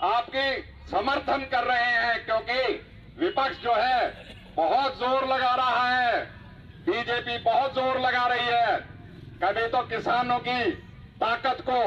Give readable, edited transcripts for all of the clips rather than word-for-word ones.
आपकी समर्थन कर रहे हैं, क्योंकि विपक्ष जो है बहुत जोर लगा रहा है, बीजेपी बहुत जोर लगा रही है। कभी तो किसानों की ताकत को,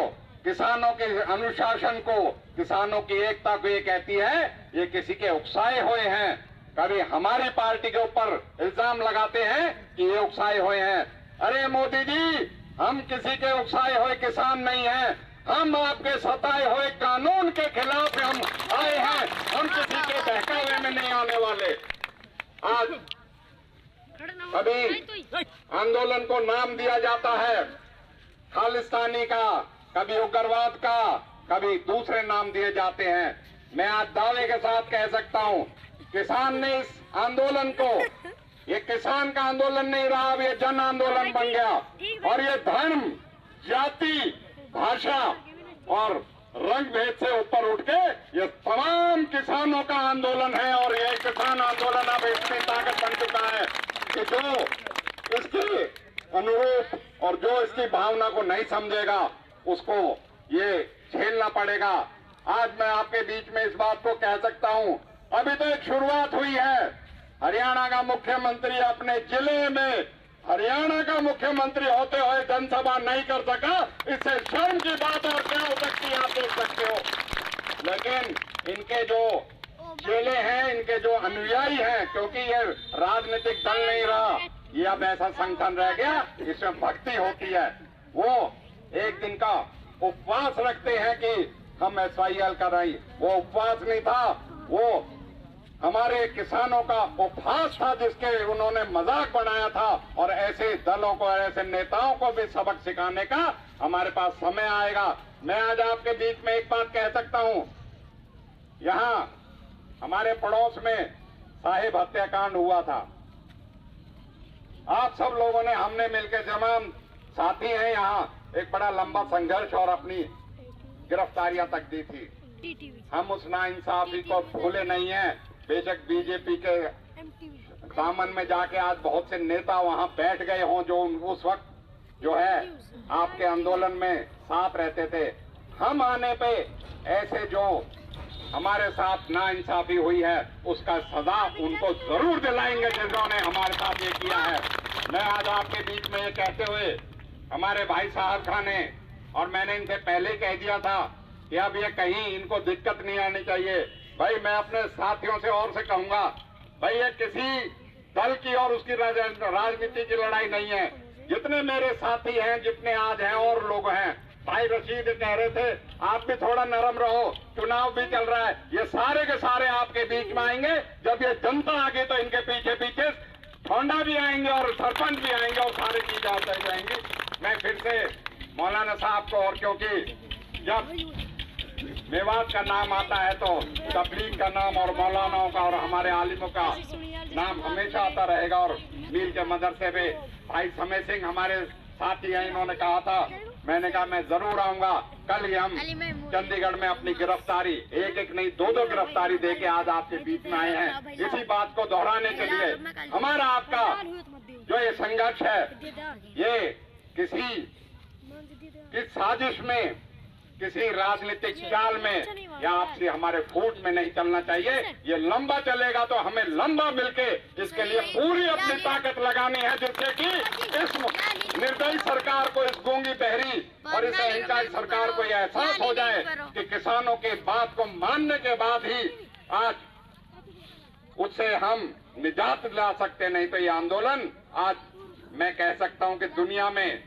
किसानों के अनुशासन को, किसानों की एकता को ये कहती है ये किसी के उकसाए हुए हैं। कभी हमारी पार्टी के ऊपर इल्जाम लगाते हैं कि ये उकसाए हुए हैं। अरे मोदी जी, हम किसी के उकसाए हुए किसान नहीं हैं, हम आपके सताए हुए कानून के खिलाफ हम आए हैं, हम किसी के बहकावे में नहीं आने वाले। आज कभी आंदोलन को नाम दिया जाता है खालिस्तानी का, कभी उग्रवाद का, कभी दूसरे नाम दिए जाते हैं। मैं आज दावे के साथ कह सकता हूं, किसान ने इस आंदोलन को, ये किसान का आंदोलन नहीं रहा, अब ये जन आंदोलन बन गया। और ये धर्म, जाति, भाषा और रंग भेद से ऊपर उठ के ये तमाम किसानों का आंदोलन है। और ये किसान आंदोलन अब इतनी ताकत बन चुका है कि जो इसके अनुरूप और जो इसकी भावना को नहीं समझेगा उसको ये झेलना पड़ेगा। आज मैं आपके बीच में इस बात को कह सकता हूं, अभी तो एक शुरुआत हुई है। हरियाणा का मुख्यमंत्री अपने जिले में हरियाणा का मुख्यमंत्री होते हुए जनसभा नहीं कर सका, इससे शर्म की बात और क्या हो सकती है, आप देख सकते हो। लेकिन इनके जो चेले हैं, इनके जो अनुयायी हैं, क्योंकि ये राजनीतिक दल नहीं रहा, ये अब ऐसा संगठन रह गया इसमें भक्ति होती है। वो एक दिन का उपवास रखते हैं कि हम SYL कर रहे हैं। वो उपवास नहीं था, वो हमारे किसानों का उपहास था जिसके उन्होंने मजाक बनाया था। और ऐसे दलों को, ऐसे नेताओं को भी सबक सिखाने का हमारे पास समय आएगा। मैं आज आपके बीच में एक बात कह सकता हूं, यहां हमारे पड़ोस में साहिब हत्याकांड हुआ था। आप सब लोगों ने, हमने मिलकर, तमाम साथी हैं यहाँ, एक बड़ा लंबा संघर्ष और अपनी गिरफ्तारियां तक दी थी। हम उस नाइंसाफी को भूले नहीं हैं। बेशक बीजेपी के दामन में जाके आज बहुत से नेता वहां बैठ गए हों जो उस वक्त जो है आपके आंदोलन में साथ रहते थे। हम आने पे ऐसे जो हमारे साथ नाइंसाफी हुई है उसका सजा उनको जरूर दिलाएंगे जिन्होंने हमारे साथ ये किया है। मैं आज आपके बीच में ये कहते हुए, हमारे भाई साहब खान ने, और मैंने इनसे पहले कह दिया था कि अब ये कहीं इनको दिक्कत नहीं आनी चाहिए। भाई मैं अपने साथियों से और से कहूंगा, भाई ये किसी दल की और उसकी राजनीति की लड़ाई नहीं है। जितने मेरे साथी हैं, जितने आज हैं और लोग हैं, भाई रशीद कह रहे थे आप भी थोड़ा नरम रहो, चुनाव भी चल रहा है, ये सारे के सारे आपके बीच में आएंगे। जब ये जनता आ गई तो इनके पीछे पीछे ठोंडा भी आएंगे और सरपंच भी आएंगे और सारी चीजें आती जाएंगी। मैं फिर से मौलाना साहब को, और क्योंकि जब मेवात का नाम आता है तो तबलीग का नाम और मौलानाओं का और हमारे आलिमों का नाम हमेशा आता रहेगा। और मील के मदरसे पे भाई समय सिंह हमारे साथी हैं, इन्होंने कहा था, मैंने कहा मैं जरूर आऊंगा। कल ही हम चंडीगढ़ में अपनी गिरफ्तारी, एक एक नहीं दो गिरफ्तारी देके आज आपके बीच में आए हैं। इसी बात को दोहराने के लिए हमारा आपका जो ये संघर्ष है, ये किसी साजिश में, किसी राजनीतिक चाल में या आपसे हमारे फूट में नहीं चलना चाहिए। ये लंबा चलेगा तो हमें लंबा मिलके इसके लिए पूरी अपनी ताकत लगानी है, जिससे कि इस निर्दयी सरकार को, इस गूंगी बहरी और इस अहंकारी सरकार को यह एहसास हो जाए कि किसानों के बात को मानने के बाद ही आज उससे हम निजात दिला सकते। नहीं तो ये आंदोलन आज मैं कह सकता हूं कि दुनिया में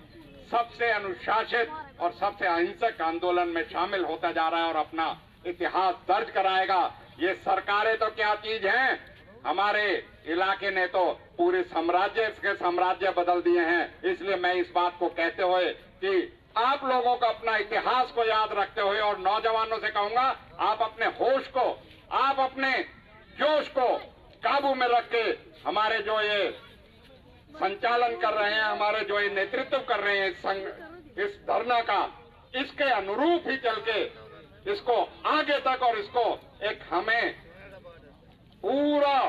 सबसे अनुशासित और सबसे अहिंसक आंदोलन में शामिल होता जा रहा है और अपना इतिहास दर्ज कराएगा। ये सरकारें तो क्या चीज हैं, हमारे इलाके ने तो पूरे साम्राज्य बदल दिए हैं। इसलिए मैं इस बात को कहते हुए कि आप लोगों को अपना इतिहास को याद रखते हुए और नौजवानों से कहूंगा, आप अपने होश को, आप अपने जोश को काबू में रख के हमारे जो ये संचालन कर रहे हैं, हमारे जो ये नेतृत्व कर रहे हैं इस धरना का, इसके अनुरूप ही चल के इसको आगे तक, और इसको एक हमें पूरा,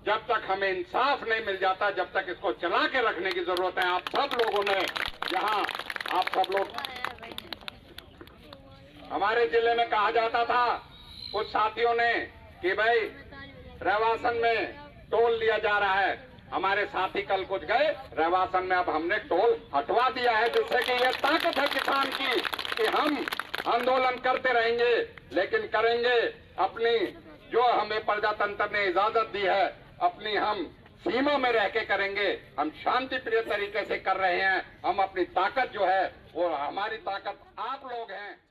जब तक हमें इंसाफ नहीं मिल जाता, जब तक इसको चला के रखने की जरूरत है। आप सब लोगों ने यहाँ, आप सब लोग, हमारे जिले में कहा जाता था कुछ साथियों ने कि भाई रहवासन में टोल लिया जा रहा है। हमारे साथी कल कुछ गए रहवासन में, अब हमने टोल हटवा दिया है, जिससे कि यह ताकत है किसान की कि हम आंदोलन करते रहेंगे, लेकिन करेंगे अपनी, जो हमें प्रजातंत्र ने इजाजत दी है, अपनी हम सीमा में रह के करेंगे। हम शांति प्रिय तरीके से कर रहे हैं। हम अपनी ताकत जो है वो, हमारी ताकत आप लोग हैं।